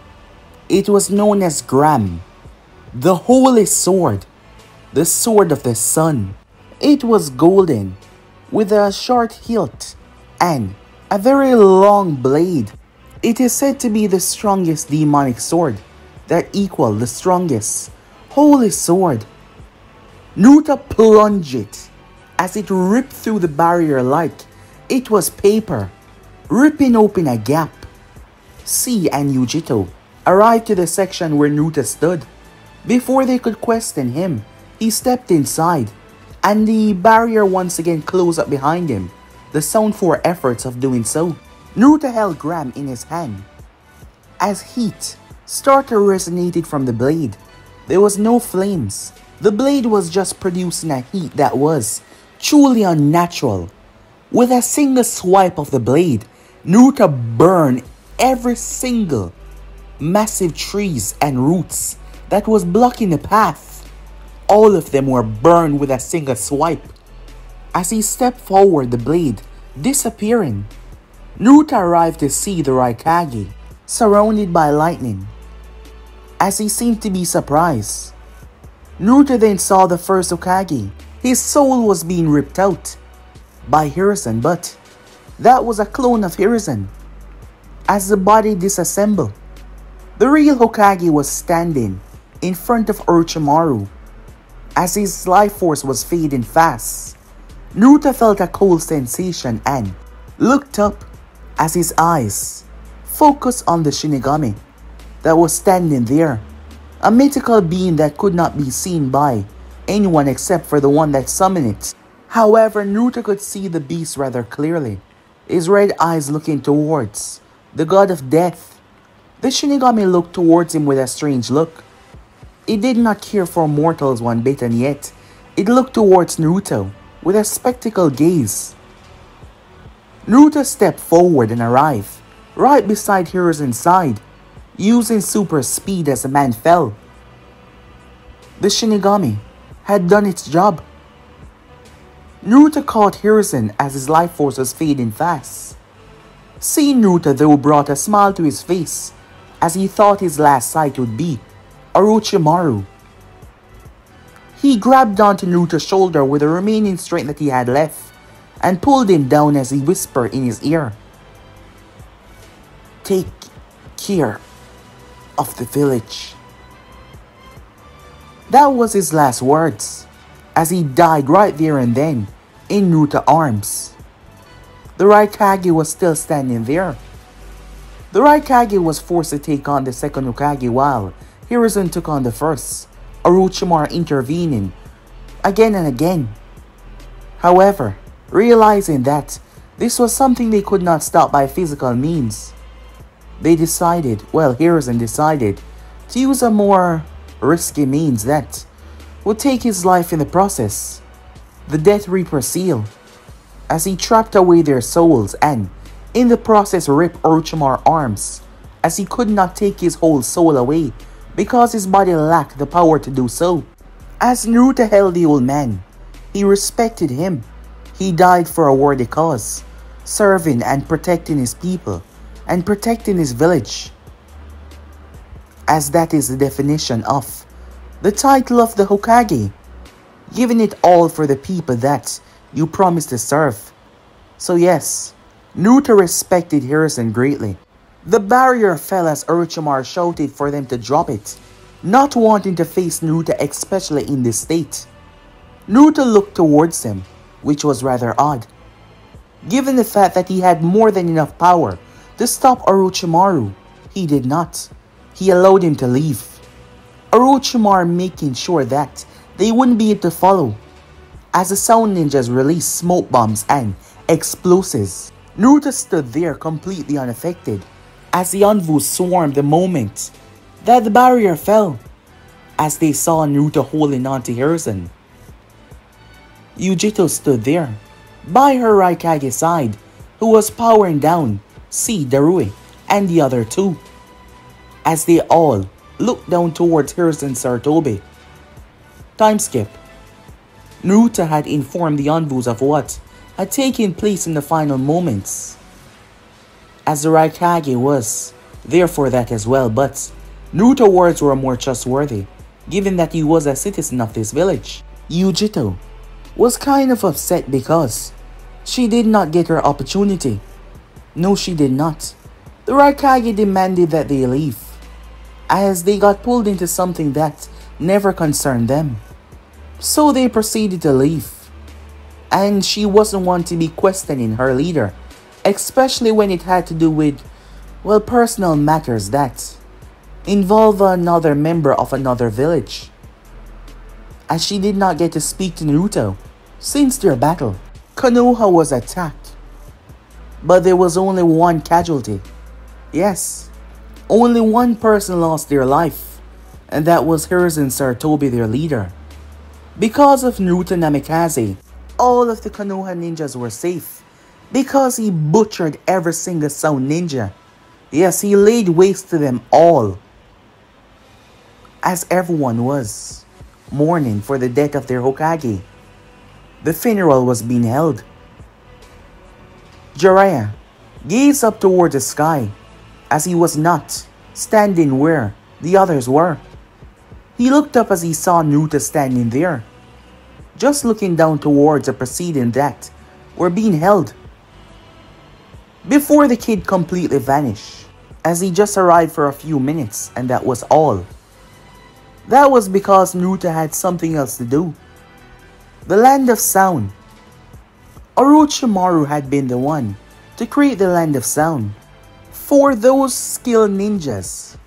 It was known as Gram, the holy sword, the sword of the sun. It was golden, with a short hilt and a very long blade. It is said to be the strongest demonic sword that equaled the strongest holy sword. Naruto plunged it as it ripped through the barrier like it was paper, ripping open a gap. C and Yujito arrived to the section where Naruto stood. Before they could question him, he stepped inside, and the barrier once again closed up behind him, the sound for efforts of doing so. Naruto held Gram in his hand. As heat started resonated from the blade, there was no flames. The blade was just producing a heat that was truly unnatural. With a single swipe of the blade, Naruto burned every single massive trees and roots that was blocking the path. All of them were burned with a single swipe. As he stepped forward, the blade disappearing. Naruto arrived to see the Raikage surrounded by lightning. As he seemed to be surprised, Naruto then saw the first Hokage. His soul was being ripped out by Hiruzen, but that was a clone of Hiruzen. As the body disassembled, the real Hokage was standing in front of Orochimaru. As his life force was fading fast, Naruto felt a cold sensation and looked up as his eyes focused on the Shinigami that was standing there, a mythical being that could not be seen by anyone except for the one that summoned it. However, Naruto could see the beast rather clearly, his red eyes looking towards the god of death. The Shinigami looked towards him with a strange look. It did not care for mortals one bit, and yet it looked towards Naruto with a spectacled gaze. Naruto stepped forward and arrived right beside Hiruzen's side, using super speed as the man fell. The Shinigami had done its job. Naruto caught Hiruzen as his life force was fading fast. Seeing Naruto though brought a smile to his face, as he thought his last sight would be Orochimaru. He grabbed onto Naruto's shoulder with the remaining strength that he had left, and pulled him down as he whispered in his ear, "Take care of the village." That was his last words, as he died right there and then in Naruto's arms. The Raikage was still standing there. The Raikage was forced to take on the second Hokage while Hiruzen took on the first, Orochimaru intervening again and again. However, realizing that this was something they could not stop by physical means, Hiruzen decided to use a more risky means that would take his life in the process, the Death Reaper seal, as he trapped away their souls and in the process ripped Orochimaru's arms, as he could not take his whole soul away because his body lacked the power to do so. As Naruto held the old man, he respected him. He died for a worthy cause, serving and protecting his people and protecting his village, as that is the definition of the title of the Hokage, giving it all for the people that you promised to serve. So yes, Naruto respected Hiruzen greatly. The barrier fell as Orochimaru shouted for them to drop it, not wanting to face Naruto, especially in this state. Naruto looked towards him, which was rather odd, given the fact that he had more than enough power to stop Orochimaru. He did not. He allowed him to leave, Orochimaru making sure that they wouldn't be able to follow, as the sound ninjas released smoke bombs and explosives. Naruto stood there completely unaffected as the Anvus swarmed the moment that the barrier fell, as they saw Naruto holding on to Hiruzen. Yujito stood there by her Raikage's side, who was powering down Darui and the other two, as they all looked down towards Hiruzen Sarutobi. Time skip. Naruto had informed the Anvus of what had taken place in the final moments, as the Raikage was there for that as well, but Naruto's words were more trustworthy, given that he was a citizen of this village. Yujito was kind of upset because she did not get her opportunity. No, she did not. The Raikage demanded that they leave, as they got pulled into something that never concerned them. So they proceeded to leave. And she wasn't one to be questioning her leader, especially when it had to do with, well, personal matters that involve another member of another village. As she did not get to speak to Naruto since their battle. Konoha was attacked, but there was only one casualty. Yes, only one person lost their life, and that was Hiruzen Sarutobi, their leader. Because of Naruto Namikaze, all of the Konoha ninjas were safe, because he butchered every single sound ninja. Yes, he laid waste to them all, as everyone was mourning for the death of their Hokage. The funeral was being held. Jiraiya gazed up toward the sky, as he was not standing where the others were. He looked up as he saw Naruto standing there, just looking down towards the proceedings that were being held. Before the kid completely vanished, as he just arrived for a few minutes, and that was all. That was because Naruto had something else to do. The Land of Sound. Orochimaru had been the one to create the Land of Sound for those skilled ninjas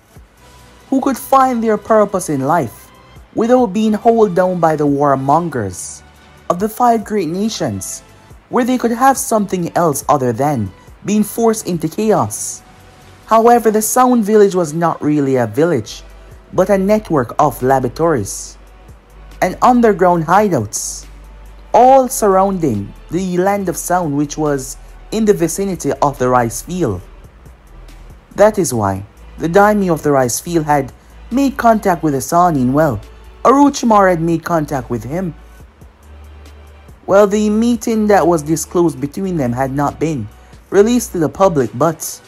who could find their purpose in life without being held down by the warmongers of the 5 great nations, where they could have something else other than being forced into chaos. However, the Sound Village was not really a village, but a network of laboratories and underground hideouts, all surrounding the Land of Sound, which was in the vicinity of the rice field. That is why the daimyo of the rice field had made contact with the Sannin. Well, Orochimaru had made contact with him. Well, the meeting that was disclosed between them had not been released to the public, but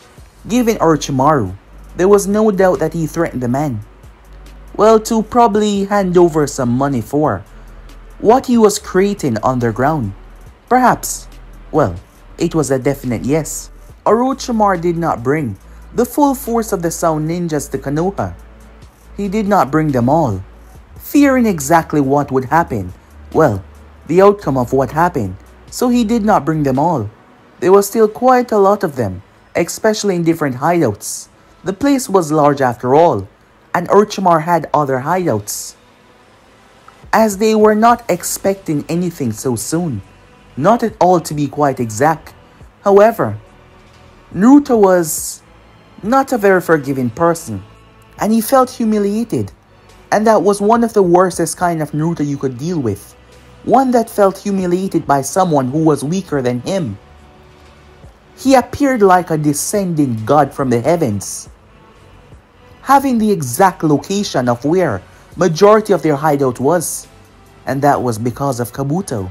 given Orochimaru, there was no doubt that he threatened the man. Well, to probably hand over some money for what he was creating underground. Perhaps. Well, it was a definite yes. Orochimaru did not bring the full force of the Sound Ninjas to Konoha. He did not bring them all, fearing exactly what would happen. Well, the outcome of what happened. So he did not bring them all. There was still quite a lot of them, especially in different hideouts. The place was large after all, and Orochimaru had other hideouts, as they were not expecting anything so soon. Not at all, to be quite exact. However, Naruto was not a very forgiving person, and he felt humiliated, and that was one of the worstest kind of Naruto you could deal with. One that felt humiliated by someone who was weaker than him. He appeared like a descending god from the heavens, having the exact location of where majority of their hideout was, and that was because of Kabuto,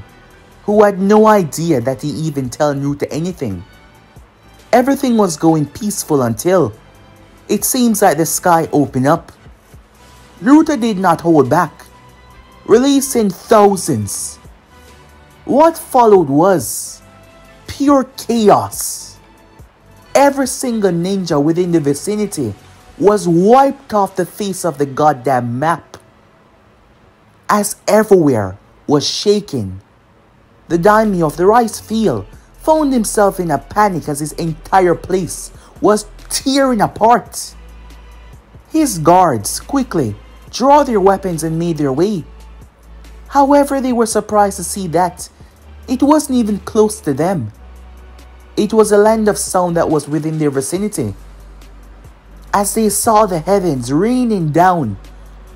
who had no idea that he even told Naruto anything. Everything was going peaceful until it seems like the sky opened up. Naruto did not hold back, releasing thousands. What followed was pure chaos. Every single ninja within the vicinity was wiped off the face of the goddamn map, as everywhere was shaking. The daimyo of the rice field found himself in a panic as his entire place was tearing apart. His guards quickly drew their weapons and made their way. However, they were surprised to see that it wasn't even close to them. It was a Land of Sound that was within their vicinity. As they saw the heavens raining down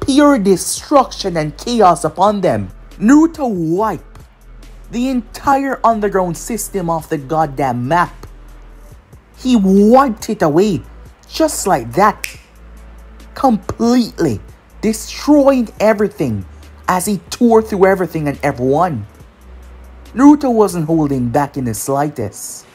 pure destruction and chaos upon them, Naruto wiped the entire underground system off the goddamn map. He wiped it away just like that, completely destroying everything as he tore through everything and everyone. Naruto wasn't holding back in the slightest.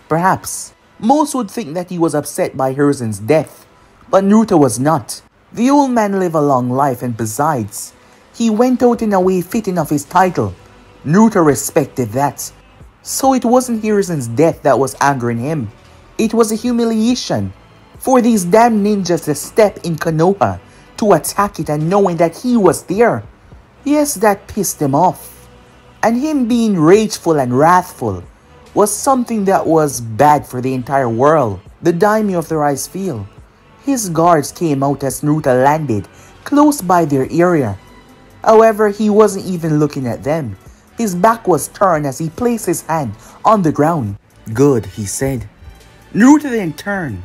Perhaps most would think that he was upset by Hiruzen's death, but Naruto was not. The old man lived a long life, and besides, he went out in a way fitting of his title. Naruto respected that. So it wasn't Hiruzen's death that was angering him. It was a humiliation for these damn ninjas to step in Konoha to attack it and knowing that he was there. Yes, that pissed him off. And him being rageful and wrathful was something that was bad for the entire world. The daimyo of the rice field. His guards came out as Naruto landed close by their area. However, he wasn't even looking at them. His back was turned as he placed his hand on the ground. "Good," he said. Naruto then turned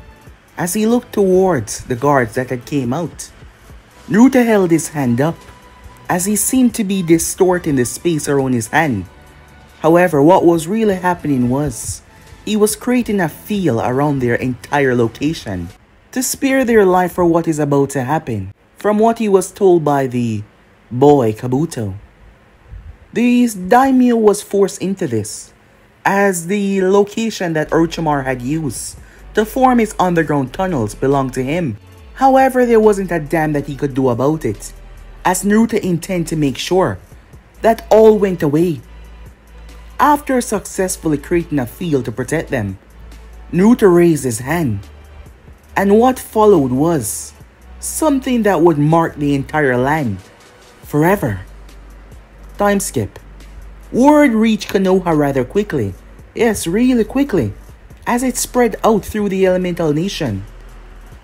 as he looked towards the guards that had came out. Naruto held his hand up as he seemed to be distorting the space around his hand. However, what was really happening was he was creating a field around their entire location to spare their life for what is about to happen, from what he was told by the boy Kabuto. The daimyo was forced into this, as the location that Orochimaru had used to form his underground tunnels belonged to him. However, there wasn't a damn that he could do about it, as Naruto intended to make sure that all went away. After successfully creating a field to protect them, Naruto raised his hand, and what followed was something that would mark the entire land forever. Time skip. Word reached Konoha rather quickly. Yes, really quickly, as it spread out through the elemental nation.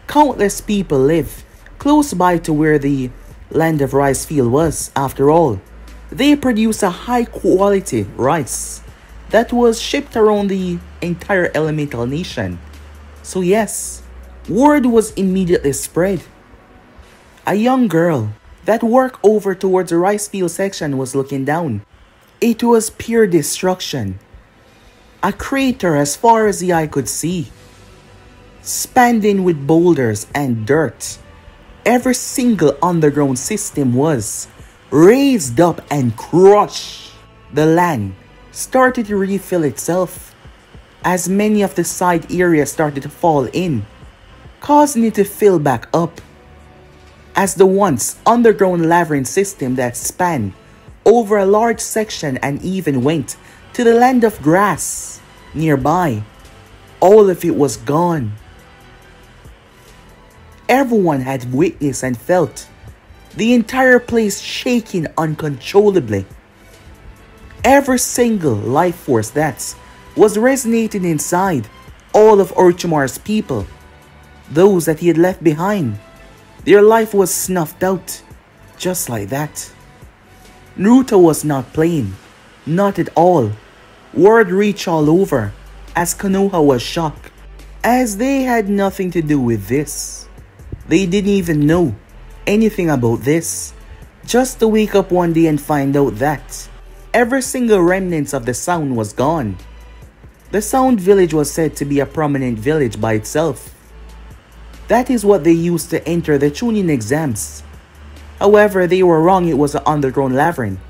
Countless people live close by to where the land of rice field was. After all, they produce a high quality rice that was shipped around the entire elemental nation. So yes, word was immediately spread. A young girl that worked over towards the rice field section was looking down. It was pure destruction. A crater as far as the eye could see, spanning with boulders and dirt. Every single underground system was raised up and crushed. The land started to refill itself as many of the side areas started to fall in, causing it to fill back up. As the once underground labyrinth system that spanned over a large section and even went to the land of grass nearby, all of it was gone. Everyone had witnessed and felt the entire place shaking uncontrollably. Every single life force that was resonating inside all of Orochimaru's people, those that he had left behind, their life was snuffed out just like that. Naruto was not playing, not at all. Word reached all over as Konoha was shocked, as they had nothing to do with this. They didn't even know anything about this, just to wake up one day and find out that every single remnants of the sound was gone. The sound village was said to be a prominent village by itself. That is what they used to enter the Chunin exams. However, they were wrong, it was an underground labyrinth.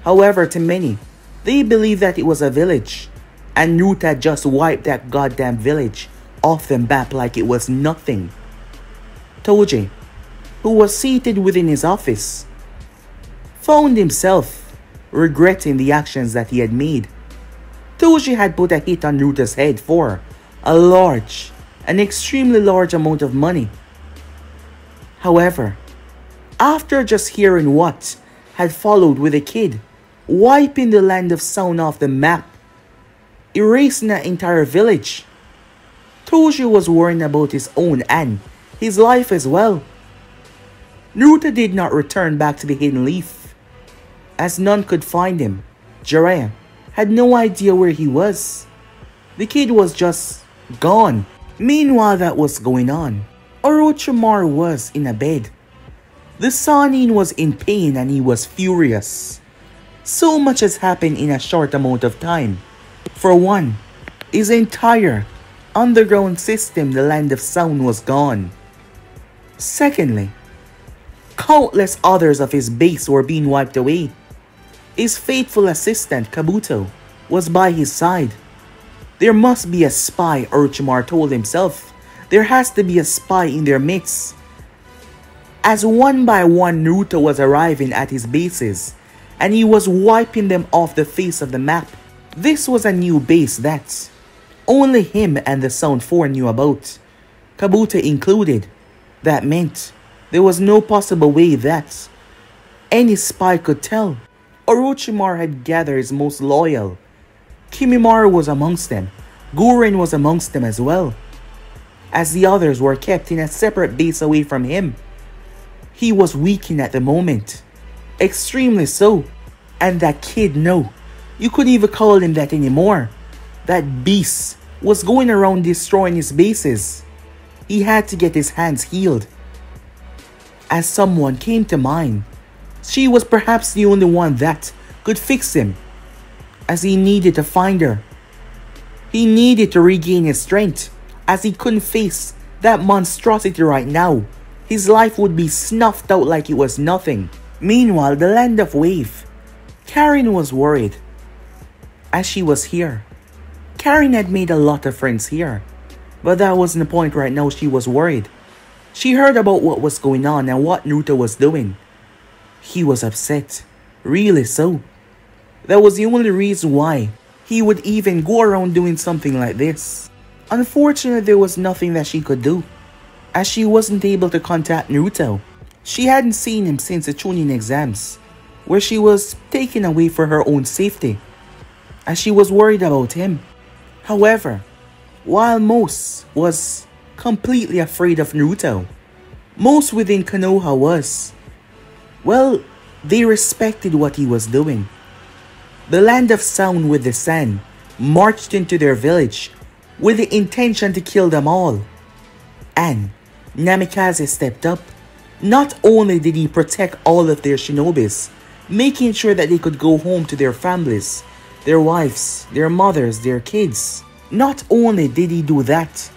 However, to many, they believed that it was a village, and Naruto had just wiped that goddamn village off the map like it was nothing. Toji, who was seated within his office, found himself regretting the actions that he had made. Toji had put a hit on Naruto's head for an extremely large amount of money. However, after just hearing what had followed with the kid wiping the land of sound off the map, erasing the entire village, Toji was worrying about his own and his life as well. Naruto did not return back to the Hidden Leaf, as none could find him. Jiraiya had no idea where he was. The kid was just gone. Meanwhile, that was going on, Orochimaru was in a bed. The Sannin was in pain and he was furious. So much has happened in a short amount of time. For one, his entire underground system, the Land of Sound, was gone. Secondly, countless others of his base were being wiped away. His faithful assistant, Kabuto, was by his side. There must be a spy, Orochimaru told himself. There has to be a spy in their midst. As one by one Naruto was arriving at his bases, and he was wiping them off the face of the map. This was a new base that only him and the Sound 4 knew about, Kabuto included. That meant there was no possible way that any spy could tell Orochimaru had gathered his most loyal. Kimimaro was amongst them. Guren was amongst them as well, as the others were kept in a separate base away from him. He was weakened at the moment, extremely so. And that kid, no, you couldn't even call him that anymore. That beast was going around destroying his bases. He had to get his hands healed. As someone came to mind, she was perhaps the only one that could fix him, as he needed to find her. He needed to regain his strength, as he couldn't face that monstrosity right now. His life would be snuffed out like it was nothing. Meanwhile, the land of Wave. Karin was worried, as she was here. Karin had made a lot of friends here, but that wasn't the point right now. She was worried. She heard about what was going on and what Naruto was doing. He was upset, really so. That was the only reason why he would even go around doing something like this. Unfortunately, there was nothing that she could do, as she wasn't able to contact Naruto. She hadn't seen him since the Chunin exams, where she was taken away for her own safety, as she was worried about him. However, while most was completely afraid of Naruto, most within Konoha was, well, they respected what he was doing. The land of sound with the sand marched into their village with the intention to kill them all. And Namikaze stepped up. Not only did he protect all of their shinobis, making sure that they could go home to their families, their wives, their mothers, their kids. Not only did he do that,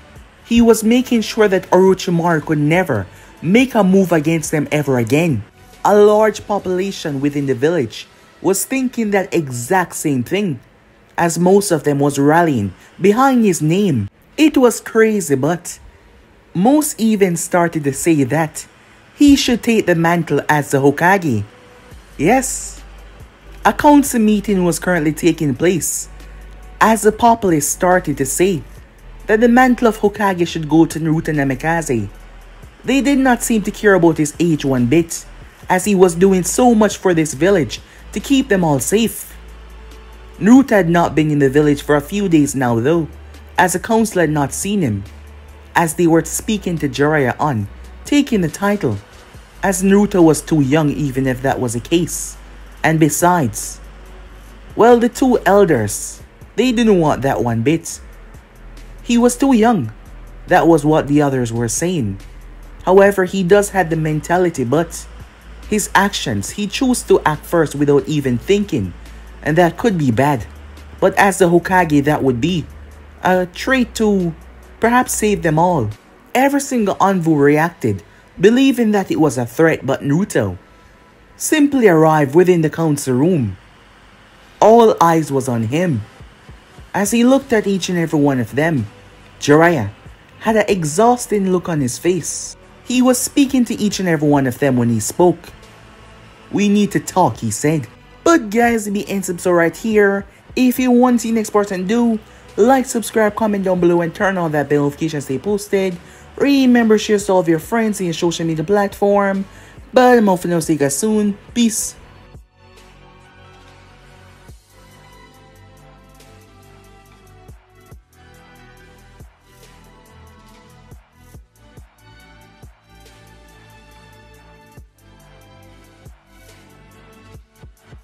he was making sure that Orochimaru could never make a move against them ever again. A large population within the village was thinking that exact same thing, as most of them was rallying behind his name. It was crazy, but most even started to say that he should take the mantle as the Hokage. Yes, a council meeting was currently taking place, as the populace started to say that the mantle of Hokage should go to Naruto Namikaze. They did not seem to care about his age one bit, as he was doing so much for this village to keep them all safe. Naruto had not been in the village for a few days now though, as the council had not seen him, as they were speaking to Jiraiya on taking the title, as Naruto was too young even if that was the case. And besides, well, the two elders, they didn't want that one bit. He was too young. That was what the others were saying. However, he does have the mentality, but his actions, he chose to act first without even thinking, and that could be bad. But as the Hokage, that would be a trait to perhaps save them all. Every single Anbu reacted, believing that it was a threat, but Naruto simply arrived within the council room. All eyes was on him. As he looked at each and every one of them, Jiraiya had an exhausting look on his face. He was speaking to each and every one of them when he spoke. "We need to talk," he said. But guys, the end subs right here. If you want to see the next part, do like, subscribe, comment down below, and turn on that bell notification to stay posted. Remember, share to all of your friends in your social media platform. But I'm off for now. See you guys soon. Peace.